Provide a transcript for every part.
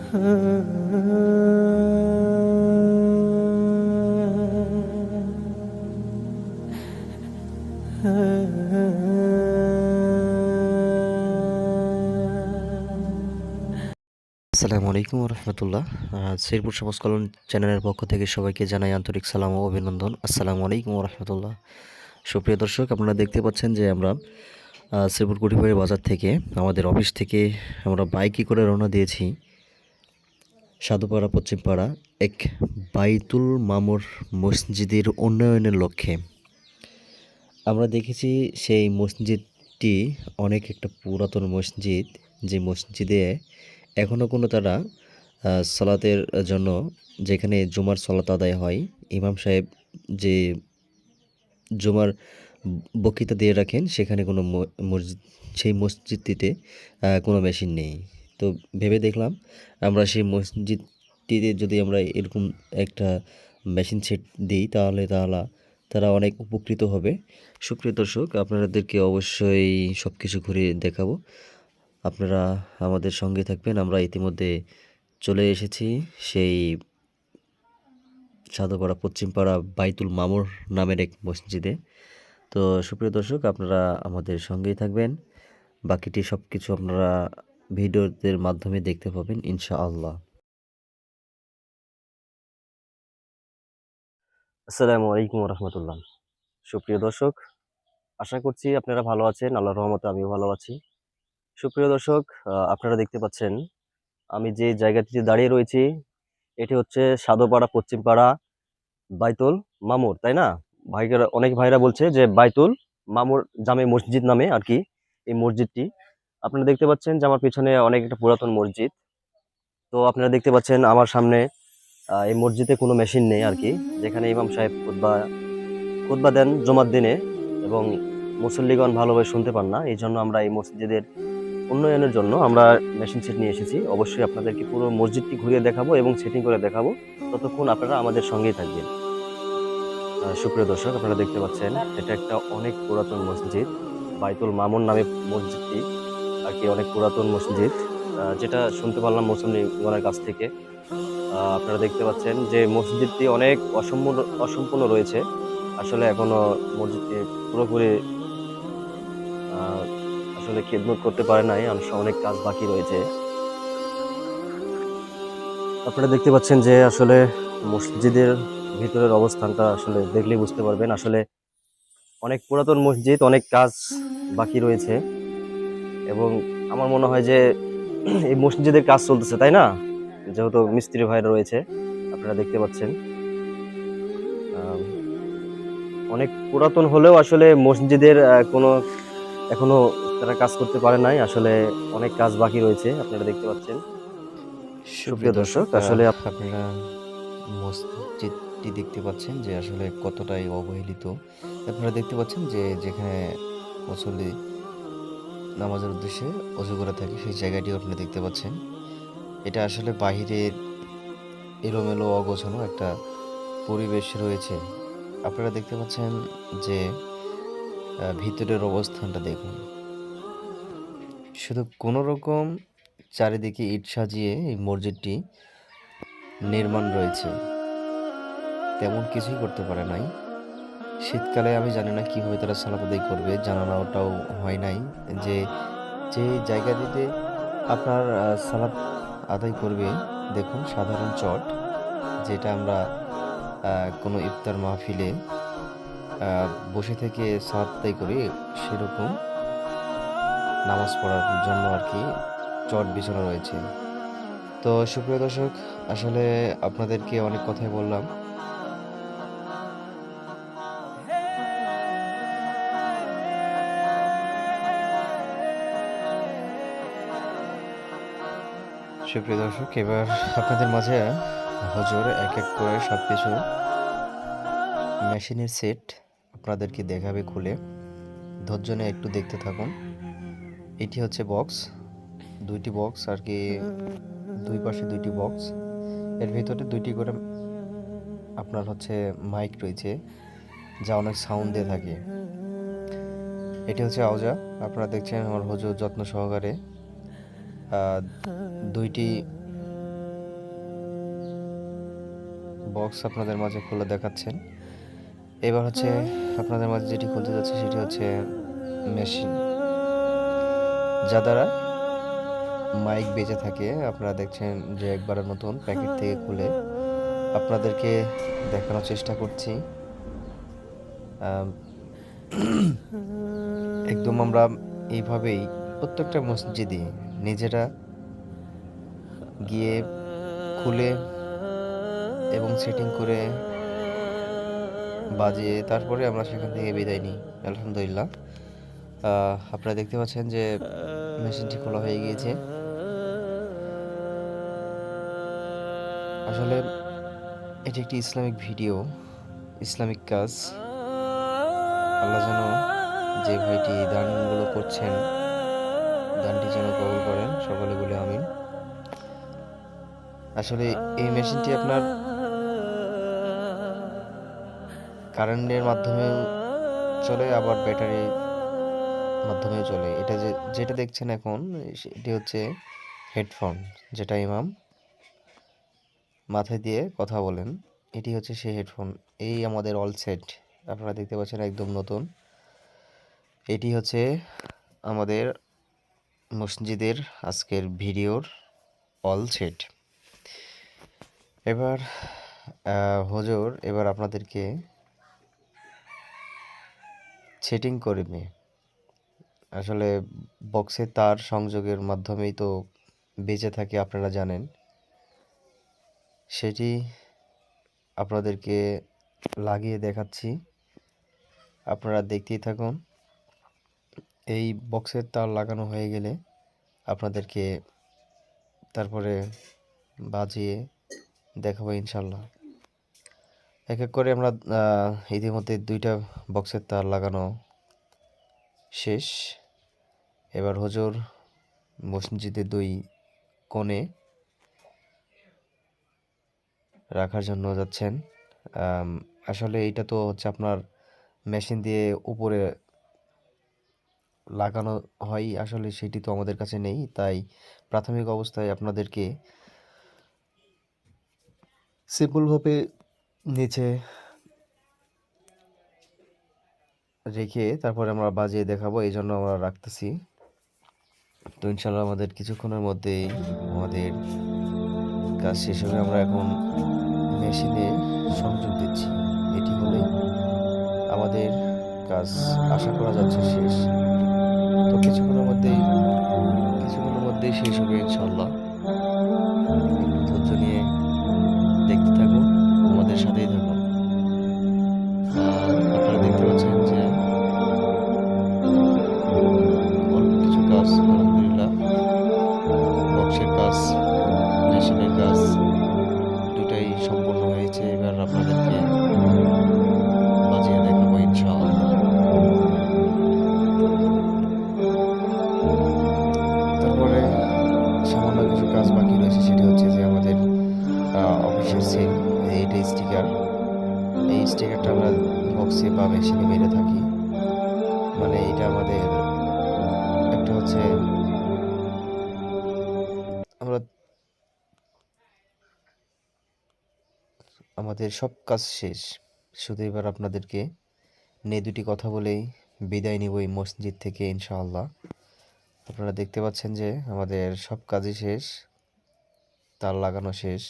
আসসালামু আলাইকুম রহমতুল্লাহ। শ্রীপুর সমাজ কল্যাণ চ্যানেলের পক্ষ থেকে সবাইকে জানাই আন্তরিক সালাম ও অভিনন্দন। আসসালামু আলাইকুম রহমতুল্লাহ। সুপ্রিয় দর্শক, আপনারা দেখতে পাচ্ছেন যে আমরা শ্রীপুর কুঠিবাড়ি বাজার থেকে আমাদের অফিস থেকে আমরা বাইকে করে রওনা দিয়েছি সাধুপাড়া পশ্চিমপাড়া এক বাইতুল মামুর মসজিদের উন্নয়নের লক্ষ্যে। আমরা দেখেছি সেই মসজিদটি অনেক একটা পুরাতন মসজিদ, যে মসজিদে এখনও কোনো তারা সালাতের জন্য, যেখানে জুমার সালাত আদায় হয়, ইমাম সাহেব যে জুমার বক্তৃতা দিয়ে রাখেন, সেখানে কোনো মসজিদ, সেই মসজিদটিতে কোনো মেশিন নেই। তো ভেবে দেখলাম আমরা সেই মসজিদটিতে যদি আমরা এরকম একটা মেশিন সেট দিই তাহলে তারা অনেক উপকৃত হবে। সুপ্রিয় দর্শক, আপনাদেরকে অবশ্যই সব কিছু ঘুরিয়ে দেখাবো, আপনারা আমাদের সঙ্গে থাকবেন। আমরা ইতিমধ্যে চলে এসেছি সেই সাধুপাড়া পশ্চিমপাড়া বাইতুল মামুর নামের এক মসজিদে। তো সুপ্রিয় দর্শক, আপনারা আমাদের সঙ্গেই থাকবেন, বাকিটি সব কিছু আপনারা ভিডিওদের মাধ্যমে দেখতে পাবেন ইনশাআল্লাহ। আসসালামু আলাইকুম রহমতুল্লাহ। সুপ্রিয় দর্শক, আশা করছি আপনারা ভালো আছেন, আল্লাহর রহমতে আমিও ভালো আছি। সুপ্রিয় দর্শক, আপনারা দেখতে পাচ্ছেন আমি যে জায়গাটিতে দাঁড়িয়ে রয়েছি, এটি হচ্ছে সাধুপাড়া পশ্চিমপাড়া বাইতুল মামুর, তাই না? অনেক ভাইরা বলছে যে বাইতুল মামুর জামে মসজিদ নামে আর কি এই মসজিদটি। আপনারা দেখতে পাচ্ছেন যে আমার পিছনে অনেক একটা পুরাতন মসজিদ। তো আপনারা দেখতে পাচ্ছেন আমার সামনে এই মসজিদে কোনো মেশিন নেই আর কি, যেখানে ইমাম সাহেব খুতবা দেন জুমার দিনে, এবং মুসল্লিগণ ভালোভাবে শুনতে পান না। এই জন্য আমরা এই মসজিদের উন্নয়নের জন্য আমরা মেশিন সেট নিয়ে এসেছি। অবশ্যই আপনাদেরকে পুরো মসজিদটি ঘুরিয়ে দেখাবো এবং সেটিং করে দেখাবো, ততক্ষণ আপনারা আমাদের সঙ্গেই থাকবেন। সুপ্রিয় দর্শক, আপনারা দেখতে পাচ্ছেন এটা একটা অনেক পুরাতন মসজিদ, বাইতুল মামুন নামে মসজিদটি আর কি, অনেক পুরাতন মসজিদ, যেটা শুনতে পারলাম মুসল্লিগণের কাছ থেকে। আপনারা দেখতে পাচ্ছেন যে মসজিদটি অনেক অসম্পূর্ণ রয়েছে। আসলে এখনো মসজিদটি পুরোপুরি আহ, আসলে খেদমত করতে পারে নাই, অনেক কাজ বাকি রয়েছে। আপনারা দেখতে পাচ্ছেন যে আসলে মসজিদের ভিতরের অবস্থানটা আসলে দেখলেই বুঝতে পারবেন, আসলে অনেক পুরাতন মসজিদ, অনেক কাজ বাকি রয়েছে। এবং আমার মনে হয় যে এই মসজিদের কাজ চলতেছে, তাই না? যেহেতু মিস্ত্রি ভাইরা রয়েছে, আপনারা দেখতে পাচ্ছেন আহ, অনেক পুরাতন হলেও আসলে মসজিদের কোনো এখনো তারা কাজ করতে পারে নাই, আসলে অনেক কাজ বাকি রয়েছে, আপনারা দেখতে পাচ্ছেন। সুপ্রিয় সুপ্রিয় দর্শক, দর্শক, আসলে আপনারা মসজিদটি দেখতে পাচ্ছেন যে আসলে কতটাই অবহেলিত। আপনারা দেখতে পাচ্ছেন যে যেখানে মুসল্লি নামাজের উদ্দেশ্যে অজু করে থাকে, সেই জায়গাটিও আপনারা দেখতে পাচ্ছেন। এটা আসলে বাহিরের এলোমেলো অগোছালো একটা পরিবেশ রয়েছে। আপনারা দেখতে পাচ্ছেন যে ভিতরের অবস্থানটা দেখুন, শুধু কোনো রকম চারিদিকে ইট সাজিয়ে এই মসজিদটি নির্মাণ রয়েছে, তেমন কিছুই করতে পারে নাই। শীতকালে আমি জানি না কীভাবে তারা সালাত আদায় করবে, জানানোটাও হয় নাই যে যে জায়গাটিতে আপনার সালাত আদায় করবে। দেখুন, সাধারণ চট, যেটা আমরা কোনো ইফতার মাহফিলে বসে থেকে সালাত আদায় করি, সেরকম নামাজ পড়ার জন্য আর কি চট বিছানো রয়েছে। তো সুপ্রিয় দর্শক, আসলে আপনাদেরকে অনেক কথাই বললাম। সুপ্রিয় দর্শক, এবার আপনাদের মাঝে হুজুর এক এক করে সব কিছু মেশিনের সেট আপনাদেরকে দেখাবে খুলে। ধৈর্য নিয়ে একটু দেখতে থাকুন। এটি হচ্ছে বক্স, দুইটি বক্স আর কি, দুই পাশে দুইটি বক্স, এর ভিতরে দুইটি করে আপনার হচ্ছে মাইক রয়েছে, যা অনেক সাউন্ড দিয়ে থাকে। এটি হচ্ছে আওজা। আপনারা দেখছেন আমার হুজুর যত্ন সহকারে দুইটি বক্স আপনাদের মাঝে খুলে দেখাচ্ছেন। এবার হচ্ছে আপনাদের মাঝে যেটি খুলতে যাচ্ছে সেটি হচ্ছে মেশিন, যা দ্বারা মাইক বেজে থাকে। আপনারা দেখছেন যে একবারের নতুন প্যাকেট থেকে খুলে আপনাদেরকে দেখানোর চেষ্টা করছি। একদম আমরা এইভাবেই প্রত্যেকটা মসজিদে নিজেরা গিয়ে খুলে এবং সেটিং করে বাজিয়ে তারপরে আমরা সেখান থেকে বিদায় নিই। আলহামদুলিল্লাহ, আপনারা দেখতে পাচ্ছেন যে মেশিনটি খোলা হয়ে গিয়েছে। আসলে এটি একটি ইসলামিক ভিডিও, ইসলামিক কাজ। আল্লাহ যেন যে ভাইটি দানগুলো করছেন, দানটি যেন কবুল করেন, সকলে বলে আমিন। আসলে এই মেশিনটি আপনার কারেন্টের মাধ্যমেও চলে, আবার ব্যাটারির মাধ্যমেও চলে। এটা যেটা দেখছেন এখন, এটি হচ্ছে হেডফোন, যেটা ইমাম মাথায় দিয়ে কথা বলেন। এটি হচ্ছে সেই হেডফোন। এই আমাদের অল সেট আপনারা দেখতে পাচ্ছেন, একদম নতুন। এটি হচ্ছে আমাদের মসজিদের আজকের ভিডিওর অল সেট। এবার হুজুর এবার আপনাদেরকে সেটিং করবে। আসলে বক্সে তার সংযোগের মাধ্যমেই তো বেঁচে থাকে, আপনারা জানেন। সেটি আপনাদেরকে লাগিয়ে দেখাচ্ছি, আপনারা দেখতেই থাকুন। এই বক্সের তার লাগানো হয়ে গেলে আপনাদেরকে তারপরে বাজিয়ে দেখাবো ইনশাল্লাহ। এক এক করে আমরা ইতিমধ্যে 2টা বক্সের তার লাগানো শেষ। এবার হুজুর মসজিদের 2 কোণে রাখার জন্য যাচ্ছেন। আসলে এইটা তো হচ্ছে আপনার মেশিন দিয়ে উপরে লাগানো হয়, আসলে সেটি তো আমাদের কাছে নেই। তাই প্রাথমিক অবস্থায় আপনাদেরকে সিম্পলভাবে নিচে রেখে তারপরে আমরা বাজিয়ে দেখাবো, এই জন্য আমরা রাখতেছি। তো ইনশাল্লাহ আমাদের কিছুক্ষণের মধ্যেই আমাদের কাজ শেষ হবে। আমরা এখন মেশিনে সংযোগ দিচ্ছি। এটি হলেই আমাদের কাজ আশা করা যাচ্ছে শেষ। তো কিছুক্ষণের মধ্যেই শেষ হবে ইনশাল্লাহ। একটু ধৈর্য নিয়ে দেখতে থাকুন, আমাদের সাথেই থাকুন। আপনারা দেখতে পাচ্ছেন যে অল্প কিছু কাজ, আলহামদুলিল্লাহ, বক্সের কাজ, মেশিনের কাজ দুটাই সম্পূর্ণ হয়েছে। এবার আপনাদেরকে বাজিয়ে দেখাবো ইনশাআল্লাহ। তারপরে সামান্য কিছু কাজ বাকি রয়েছে, সেটা হচ্ছে যে আমাদের অফিসের সিল, এইটা স্টিকার। এই স্টিকারটা আমরা বক্সে বা মেশিনে মেরে থাকি। মানে এটা আমাদের একটা হচ্ছে আমাদের সব কাজ শেষ। শুধু এবার আপনাদেরকে নিয়ে 2টি কথা বলেই বিদায় নিব এই মসজিদ থেকে ইনশাআল্লাহ। আপনারা দেখতে পাচ্ছেন যে আমাদের সব কাজই শেষ, তার লাগানো শেষ।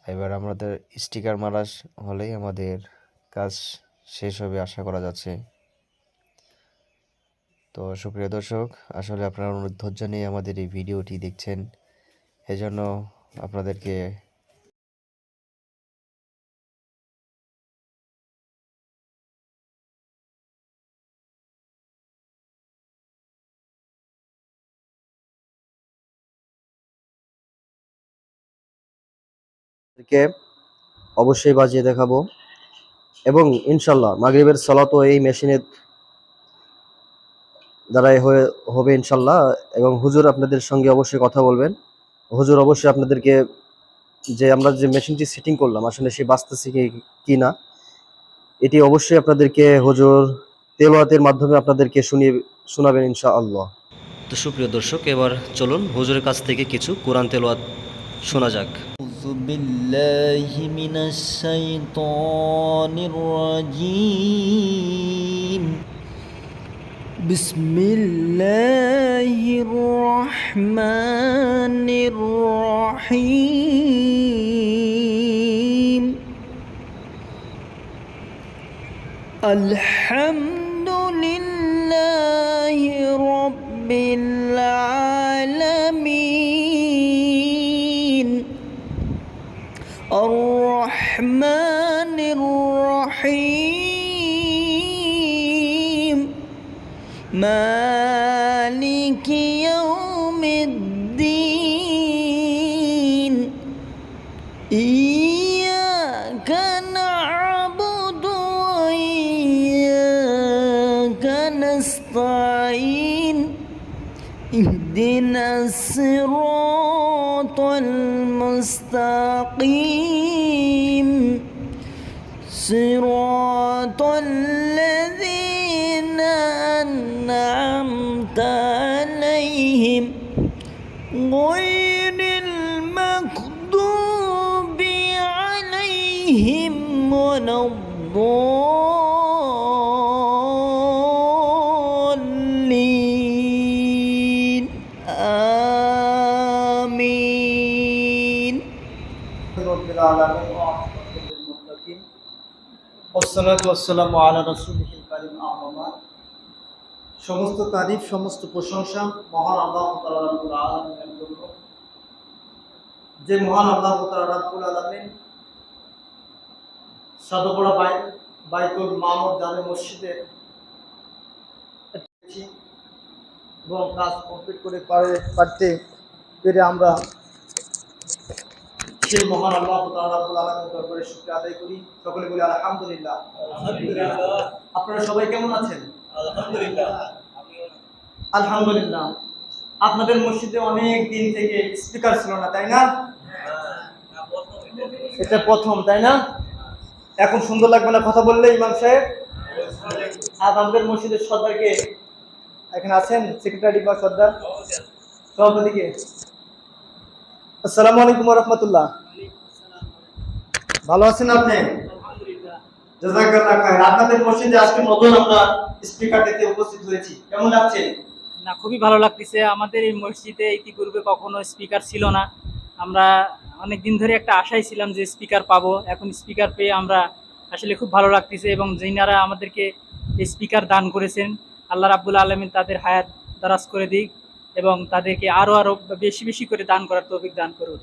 এবার আমাদের স্টিকার মারা হলেই আমাদের কাজ শেষ হবে আশা করা যাচ্ছে। তো সুপ্রিয় দর্শক, আসলে আপনারা অনেক ধৈর্য নিয়ে আমাদের এই ভিডিওটি দেখছেন, এজন্য আপনাদেরকে অবশ্যই বাজিয়ে দেখাবো এবং ইনশাল্লাহ মাগরিবের সালাতও এই মেশিনের দ্বারাই হবে ইনশাল্লাহ। এবং হুজুর আপনাদের সঙ্গে অবশ্যই কথা বলবেন। হুজুর অবশ্যই আপনাদেরকে যে আমরা যে মেশিনটি সেটিং করলাম আসলে সে বাজতেছে কি না, এটি অবশ্যই আপনাদেরকে হুজুর তেলাওয়াতের মাধ্যমে আপনাদেরকে শোনাবেন ইনশাআল্লাহ। তো সুপ্রিয় দর্শক, এবার চলুন হুজুরের কাছ থেকে কিছু কোরআন তেলাওয়াত শোনা যাক। بالله من الشيطان الرجيم بسم الله الرحمن الرحيم الحمد لله رب العالمين الرحمن الرحيم مالك يوم الدين إياك نعبد وإياك نستعين اهدنا الصراط المستقيم صراط الذين أنعمت عليهم غير المغضوب عليهم ولا الضالين آمين رب العالمين للمتقين والصلاة والسلام على رسوله الكريم أما بعد সমস্ত তারিফ সমস্ত প্রশংসা মহান আল্লাহ তাআলা রাব্বুল আলামিনের জন্য যে মহান আল্লাহ তাআলা রাব্বুল আলামিন সাদপড়া বাইতুল মামুর জামে মসজিদে এবং কাজ কমপ্লিট করে পারতে পেরে আমরা সেই মহান আল্লাহ তাআলা রাব্বুল আলামিনের দরবারে শুকরিয়া আদায় করি। সকলে বলি আলহামদুলিল্লাহ। আপনারা সবাই কেমন আছেন? আলহামদুলিল্লাহ। আপনাদের মসজিদে অনেক দিন থেকে স্পিকার ছিল না, তাই না? এটা প্রথম, তাই না? এখন সুন্দর লাগবে না কথা বললে ইমাম সাহেব? আর আমাদের মসজিদের সর্দারকে এখানে আছেন, সেক্রেটারি বা সর্দার সভাপতিকে। আসসালামু আলাইকুম ওয়া রাহমাতুল্লাহ। ভালো আছেন আপনি? জাযাকাল্লাহ খাইর। আপনাদের মসজিদে আজকে নতুন আমরা স্পিকার দিতে উপস্থিত হয়েছি, কেমন লাগছে? না, খুবই ভালো লাগতেছে। আমাদের এই মসজিদে ইতিপূর্বে কখনো স্পিকার ছিল না। আমরা অনেক দিন ধরে একটা আশায় ছিলাম যে স্পিকার পাবো। এখন স্পিকার পেয়ে আমরা আসলে খুব ভালো লাগতেছে, এবং যিনারা আমাদেরকে এই স্পিকার দান করেছেন আল্লাহ রাব্বুল আলামিন তাদের হায়াত দারাজ করে দিক এবং তাদেরকে আরো বেশি বেশি করে দান করার তৌফিক দান করুন।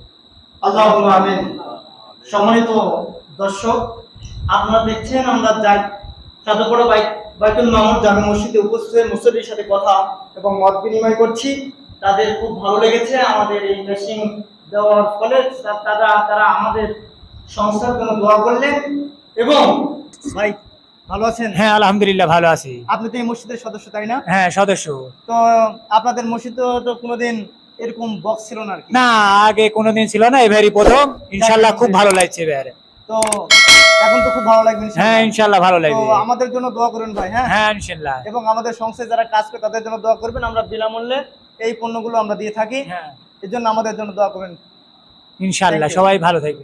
আল্লাহুম্মা আমিন। সম্মানিত দর্শক, আপনারা দেখছেন আমরা সাদপড়া বাইতুল মামুর জামে মসজিদে উপস্থিত মুসল্লির সাথে কথা এবং মত বিনিময় করছি। তাদের খুব ভালো লেগেছে আমাদের এই মেশিন দেওয়ার ফলে। তারা আমাদের সংস্থার জন্য দোয়া করলেন। এবং ভাই ভালো আছেন? হ্যাঁ, আলহামদুলিল্লাহ ভালো আছি। আপনি তো এই মসজিদের সদস্য, তাই না? হ্যাঁ, সদস্য। তো আপনাদের মসজিদে তো কোনোদিন এরকম বক্স ছিল না আর কি? না, আগে কোনোদিন ছিল না, এবারই প্রথম। ইনশাআল্লাহ খুব ভালো লাগছে এবারে। তো এখন তো খুব ভালো লাগবে ইনশাআল্লাহ। হ্যাঁ, ইনশাআল্লাহ ভালো তো লাগবে। আমাদের জন্য দোয়া করুন ভাই। হ্যাঁ হ্যাঁ, ইনশাআল্লাহ। এবং আমাদের সংস্থায় যারা কাজ করে তাদের জন্য দোয়া করবেন। আমরা বিনামূল্যে এই পণ্যগুলো আমরা দিয়ে থাকি, হ্যাঁ, এর জন্য আমাদের জন্য দোয়া করবেন ইনশাআল্লাহ Thank you. সবাই ভালো থাকবে।